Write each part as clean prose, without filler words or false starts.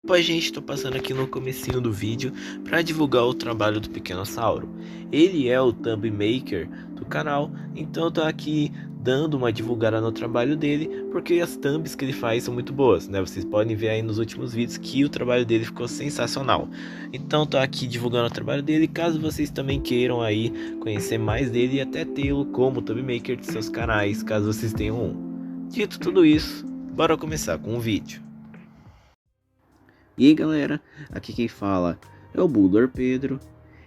Opa, gente, tô passando aqui no comecinho do vídeo para divulgar o trabalho do Pequenossauro. Ele é o thumb maker do canal, então eu tô aqui dando uma divulgada no trabalho dele, porque as thumbs que ele faz são muito boas, né? Vocês podem ver aí nos últimos vídeos que o trabalho dele ficou sensacional. Então tô aqui divulgando o trabalho dele, caso vocês também queiram aí conhecer mais dele e até tê-lo como thumb maker de seus canais, caso vocês tenham um. Dito tudo isso, bora começar com o vídeo. E aí galera, aqui quem fala é o Bulldor Pedro.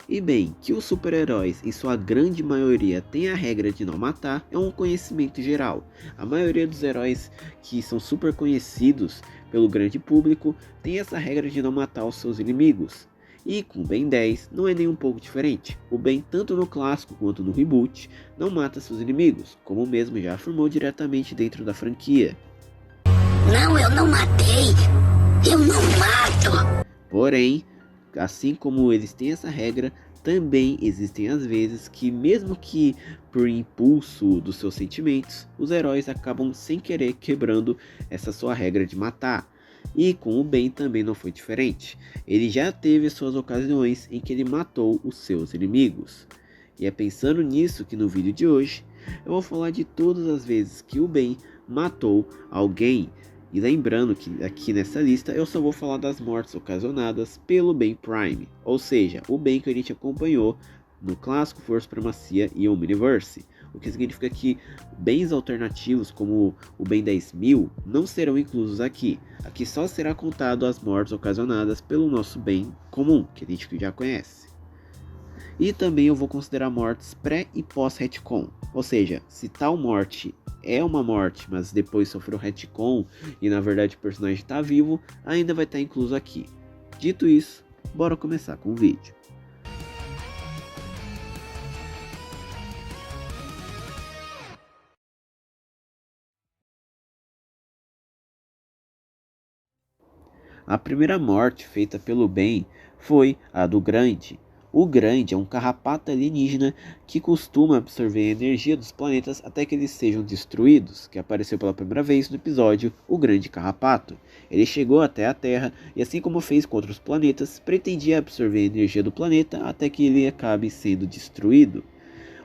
E bem, que os super-heróis em sua grande maioria têm a regra de não matar é um conhecimento geral. A maioria dos heróis que são super conhecidos pelo grande público tem essa regra de não matar os seus inimigos. E com o Ben 10 não é nem um pouco diferente. O Ben, tanto no clássico quanto no reboot, não mata seus inimigos, como mesmo já afirmou diretamente dentro da franquia. Não, eu não matei. Eu não mato. Porém, assim como eles têm essa regra, também existem as vezes que, mesmo que por impulso dos seus sentimentos, os heróis acabam sem querer quebrando essa sua regra de matar. E com o Ben também não foi diferente. Ele já teve suas ocasiões em que ele matou os seus inimigos. E é pensando nisso que no vídeo de hoje eu vou falar de todas as vezes que o Ben matou alguém. E lembrando que aqui nessa lista eu só vou falar das mortes ocasionadas pelo Ben Prime, ou seja, o Ben que a gente acompanhou no clássico For Supremacia e Omniverse, o que significa que bens alternativos como o Ben 10.000 não serão inclusos aqui. Aqui só será contado as mortes ocasionadas pelo nosso Ben comum, que a gente já conhece. E também eu vou considerar mortes pré e pós-retcon, ou seja, se tal morte é uma morte, mas depois sofreu retcon e na verdade o personagem está vivo, ainda vai estar incluso aqui. Dito isso, bora começar com o vídeo. A primeira morte feita pelo Ben foi a do Grande. O Grande é um carrapato alienígena que costuma absorver a energia dos planetas até que eles sejam destruídos, que apareceu pela primeira vez no episódio O Grande Carrapato. Ele chegou até a Terra e, assim como fez com outros planetas, pretendia absorver a energia do planeta até que ele acabe sendo destruído.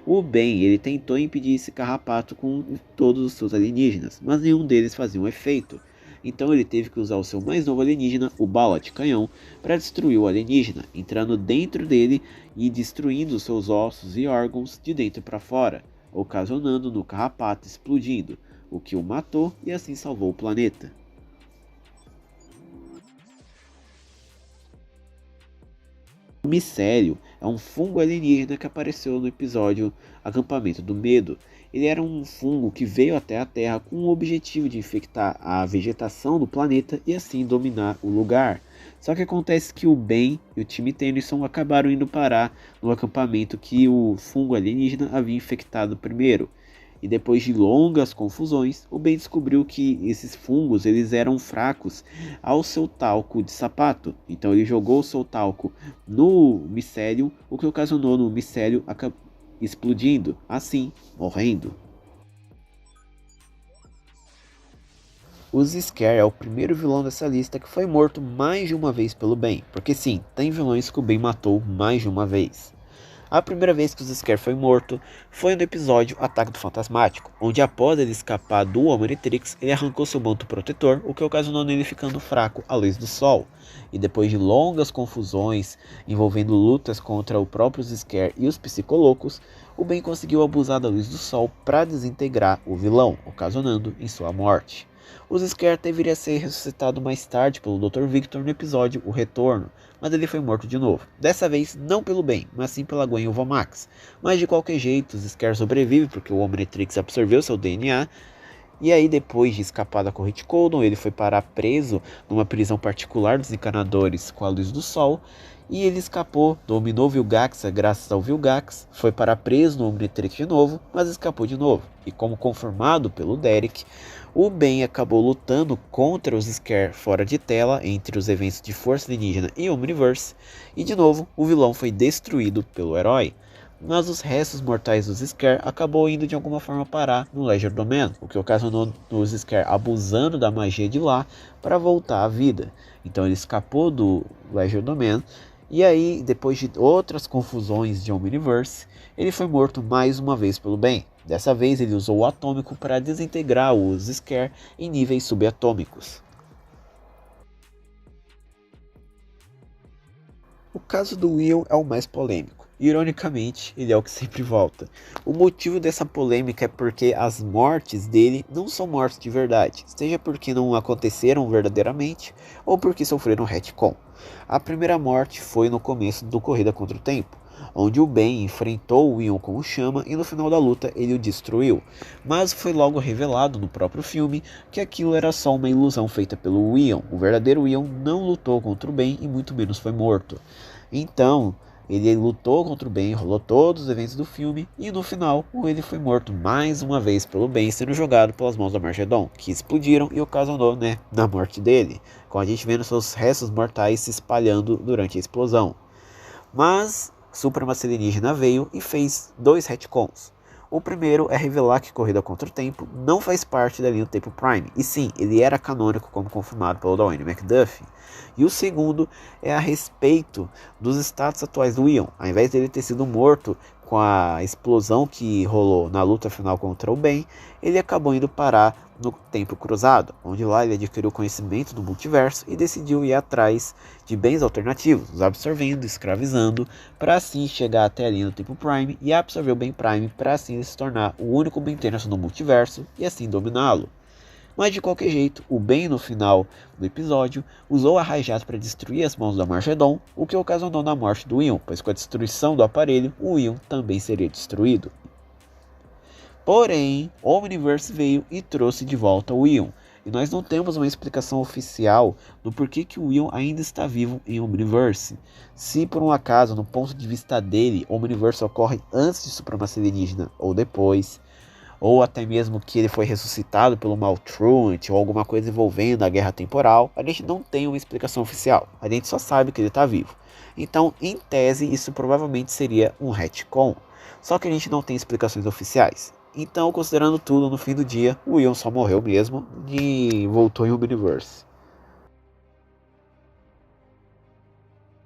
O Ben, ele tentou impedir esse carrapato com todos os seus alienígenas, mas nenhum deles fazia um efeito. Então ele teve que usar o seu mais novo alienígena, o Bala de Canhão, para destruir o alienígena, entrando dentro dele e destruindo seus ossos e órgãos de dentro para fora, ocasionando no carrapato explodindo, o que o matou e assim salvou o planeta. O Micélio é um fungo alienígena que apareceu no episódio Acampamento do Medo. Ele era um fungo que veio até a Terra com o objetivo de infectar a vegetação do planeta e assim dominar o lugar. Só que acontece que o Ben e o time Tennyson acabaram indo parar no acampamento que o fungo alienígena havia infectado primeiro. E depois de longas confusões, o Ben descobriu que esses fungos eles eram fracos ao seu talco de sapato. Então ele jogou o seu talco no micélio, o que ocasionou no micélio explodindo, assim, morrendo. O Scare é o primeiro vilão dessa lista que foi morto mais de uma vez pelo Ben, porque sim, tem vilões que o Ben matou mais de uma vez. A primeira vez que o Scare foi morto foi no episódio Ataque do Fantasmático, onde após ele escapar do Omnitrix, ele arrancou seu manto protetor, o que ocasionou nele ficando fraco à luz do sol. E depois de longas confusões envolvendo lutas contra o próprio Scare e os Psicolocos, o Ben conseguiu abusar da luz do sol para desintegrar o vilão, ocasionando em sua morte. O Scare deveria ser ressuscitado mais tarde pelo Dr. Victor no episódio O Retorno, mas ele foi morto de novo. Dessa vez não pelo Ben, mas sim pela Gwen Ulvamax. Mas de qualquer jeito, o Scare sobrevive porque o Omnitrix absorveu seu DNA. E aí depois de escapar da corrente Coldon, ele foi parar preso numa prisão particular dos encanadores com a luz do sol. E ele escapou, dominou Vilgax graças ao Vilgax, foi parar preso no Omnitrix de novo, mas escapou de novo. E como confirmado pelo Derek, o Ben acabou lutando contra os Scare fora de tela entre os eventos de Força Alienígena e Omniverse. E de novo, o vilão foi destruído pelo herói. mas os restos mortais dos Scare acabou indo de alguma forma parar no Ledger Domain, o que ocasionou os Scare abusando da magia de lá para voltar à vida. Então ele escapou do Ledger Domain, e aí, depois de outras confusões de Omniverse, ele foi morto mais uma vez pelo bem. Dessa vez ele usou o atômico para desintegrar os Scare em níveis subatômicos. O caso do Will é o mais polêmico. Ironicamente, ele é o que sempre volta. O motivo dessa polêmica é porque as mortes dele não são mortes de verdade, seja porque não aconteceram verdadeiramente ou porque sofreram retcon. A primeira morte foi no começo do Corrida contra o Tempo, onde o Ben enfrentou o Will com o Chama e no final da luta ele o destruiu. Mas foi logo revelado no próprio filme que aquilo era só uma ilusão feita pelo Will. O verdadeiro Will não lutou contra o Ben e muito menos foi morto. Então, ele lutou contra o Ben, rolou todos os eventos do filme e no final ele foi morto mais uma vez pelo Ben, sendo jogado pelas mãos da Margedon, que explodiram e ocasionou, na morte dele, com a gente vendo seus restos mortais se espalhando durante a explosão. Mas Supremacia Alienígena veio e fez 2 retcons. O primeiro é revelar que Corrida contra o Tempo não faz parte da linha do Tempo Prime, e sim, ele era canônico como confirmado pelo Dwayne McDuffie. E o segundo é a respeito dos status atuais do Ion. Ao invés dele ter sido morto com a explosão que rolou na luta final contra o Ben, ele acabou indo parar no Tempo Cruzado, onde lá ele adquiriu conhecimento do multiverso e decidiu ir atrás de bens alternativos, os absorvendo, escravizando, para assim chegar até a linha do Tempo Prime e absorver o Ben Prime para assim se tornar o único Ben Tennyson no multiverso e assim dominá-lo. Mas de qualquer jeito, o Ben no final do episódio usou a Rajat para destruir as mãos da Margedon, o que ocasionou na morte do Ion, pois com a destruição do aparelho, o Ion também seria destruído. Porém, o Omniverse veio e trouxe de volta o Ion, e nós não temos uma explicação oficial do porquê que o Ion ainda está vivo em Omniverse. Se por um acaso, no ponto de vista dele, o Omniverse ocorre antes de Supremacia Alienígena ou depois, ou até mesmo que ele foi ressuscitado pelo Maltruant ou alguma coisa envolvendo a guerra temporal, a gente não tem uma explicação oficial, a gente só sabe que ele está vivo. Então, em tese, isso provavelmente seria um retcon, só que a gente não tem explicações oficiais. Então, considerando tudo, no fim do dia, o Ion só morreu mesmo e voltou em Omniverse.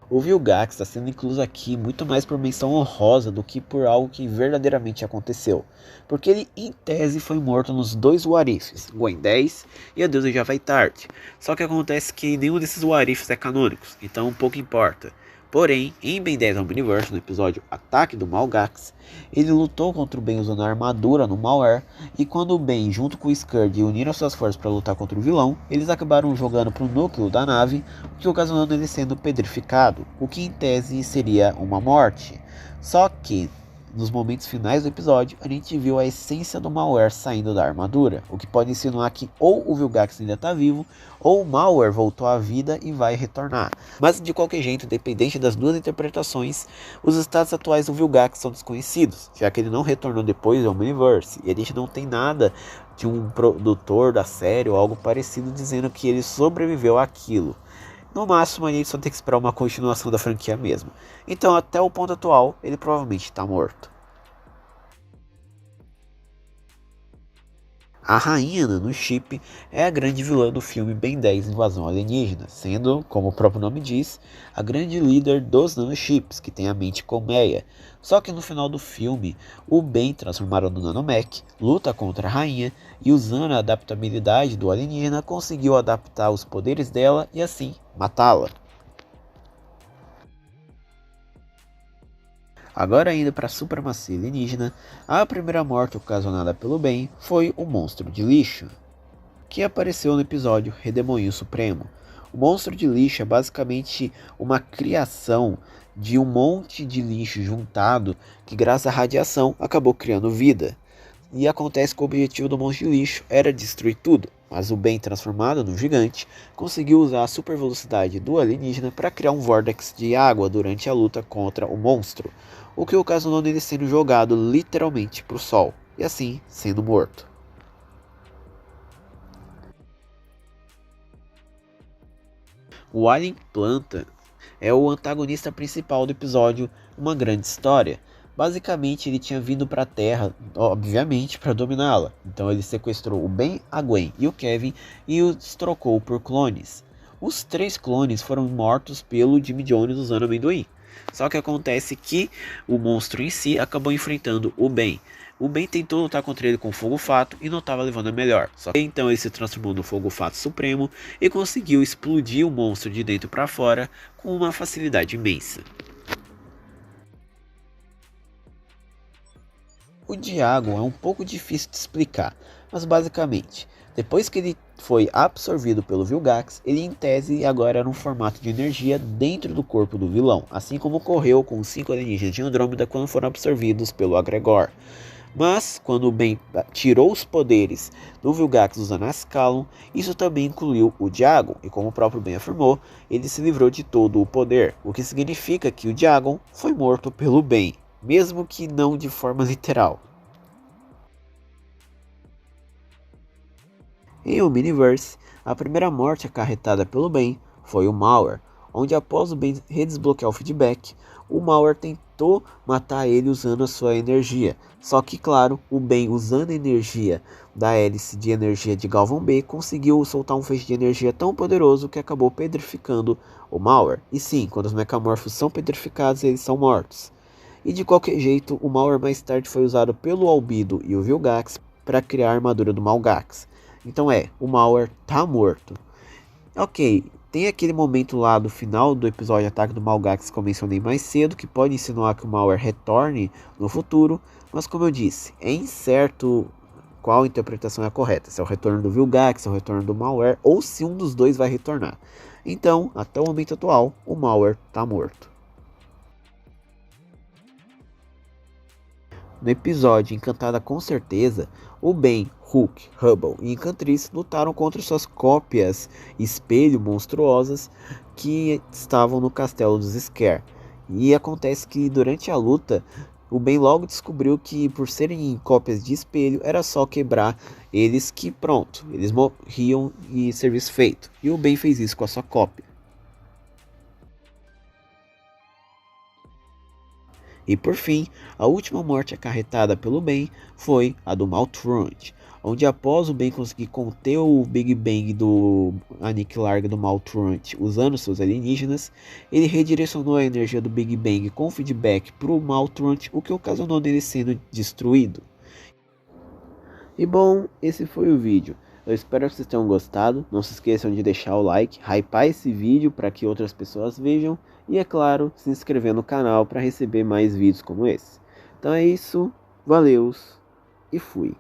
O Vilgax está sendo incluso aqui muito mais por menção honrosa do que por algo que verdadeiramente aconteceu, porque ele em tese foi morto nos 2 Warifs, Gwen 10 e A Deusa Já Vai Tarde, só que acontece que nenhum desses Warifs é canônico, então pouco importa. Porém, em Ben 10 Omniverse, no episódio Ataque do Malgax, ele lutou contra o Ben usando a armadura no Malware, e quando o Ben junto com o Scourge uniram suas forças para lutar contra o vilão, eles acabaram jogando para o núcleo da nave, o que ocasionou ele sendo pedrificado, o que em tese seria uma morte. Só que, nos momentos finais do episódio, a gente viu a essência do Malware saindo da armadura, o que pode insinuar que ou o Vilgax ainda está vivo, ou o Malware voltou à vida e vai retornar. Mas de qualquer jeito, independente das duas interpretações, os status atuais do Vilgax são desconhecidos, já que ele não retornou depois do Omniverse, e a gente não tem nada de um produtor da série ou algo parecido dizendo que ele sobreviveu àquilo. No máximo, a gente só tem que esperar uma continuação da franquia mesmo. Então, até o ponto atual, ele provavelmente está morto. A rainha Nanochip é a grande vilã do filme Ben 10 Invasão Alienígena, sendo, como o próprio nome diz, a grande líder dos Nanochips, que tem a mente colmeia. Só que no final do filme, o Ben, transformado no Nanomech, luta contra a rainha e, usando a adaptabilidade do alienígena, conseguiu adaptar os poderes dela e assim matá-la. Agora indo para a Supremacia Alienígena, a primeira morte ocasionada pelo Ben foi o Monstro de Lixo, que apareceu no episódio Redemoinho Supremo. O Monstro de Lixo é basicamente uma criação de um monte de lixo juntado que, graças à radiação, acabou criando vida. E acontece que o objetivo do Monstro de Lixo era destruir tudo, mas o Ben, transformado no gigante, conseguiu usar a super velocidade do alienígena para criar um vórtex de água durante a luta contra o monstro, o que ocasionou nele sendo jogado literalmente para o sol, e assim sendo morto. O Alien Planta é o antagonista principal do episódio Uma Grande História, Basicamente, ele tinha vindo para a Terra, obviamente, para dominá-la. Então ele sequestrou o Ben, a Gwen e o Kevin e os trocou por clones. Os 3 clones foram mortos pelo Jimmy Jones usando amendoim. Só que acontece que o monstro em si acabou enfrentando o Ben. O Ben tentou lutar contra ele com fogo fato e não estava levando a melhor. Só que então ele se transformou no fogo fato supremo e conseguiu explodir o monstro de dentro para fora com uma facilidade imensa. O Diagon é um pouco difícil de explicar, mas basicamente, depois que ele foi absorvido pelo Vilgax, ele em tese agora era um formato de energia dentro do corpo do vilão, assim como ocorreu com os 5 alienígenas de Andrômeda quando foram absorvidos pelo Agregor. Mas, quando o Ben tirou os poderes do Vilgax usando a Ascalon, isso também incluiu o Diagon, e como o próprio Ben afirmou, ele se livrou de todo o poder, o que significa que o Diagon foi morto pelo Ben, mesmo que não de forma literal. Em Omniverse, a primeira morte acarretada pelo Ben foi o Mauer, onde após o Ben redesbloquear o feedback, o Mauer tentou matar ele usando a sua energia. Só que, claro, o Ben usando a energia da hélice de energia de Galvan B conseguiu soltar um feixe de energia tão poderoso que acabou petrificando o Mauer. E sim, quando os mecamorfos são petrificados, eles são mortos. E de qualquer jeito, o Mauer mais tarde foi usado pelo Albedo e o Vilgax para criar a armadura do Malgax. Então o Mauer tá morto. Ok, tem aquele momento lá do final do episódio Ataque do Malgax que eu mencionei mais cedo, que pode insinuar que o Mauer retorne no futuro, mas como eu disse, é incerto qual interpretação é a correta, se é o retorno do Vilgax, se é o retorno do Mauer, ou se um dos dois vai retornar. Então, até o momento atual, o Mauer tá morto. No episódio Encantada com Certeza, o Ben, Hulk, Hubble e Encantriz lutaram contra suas cópias espelho monstruosas que estavam no castelo dos Scare. E acontece que durante a luta, o Ben logo descobriu que por serem cópias de espelho era só quebrar eles que pronto, eles morriam e serviço feito. E o Ben fez isso com a sua cópia. E por fim, a última morte acarretada pelo Ben foi a do Maltruant, onde após o Ben conseguir conter o Big Bang do aniquilar do Maltruant usando seus alienígenas, ele redirecionou a energia do Big Bang com feedback para o Maltruant, o que ocasionou nele sendo destruído. E bom, esse foi o vídeo. Eu espero que vocês tenham gostado. Não se esqueçam de deixar o like, hypar esse vídeo para que outras pessoas vejam. E é claro, se inscrever no canal para receber mais vídeos como esse. Então é isso, valeus e fui.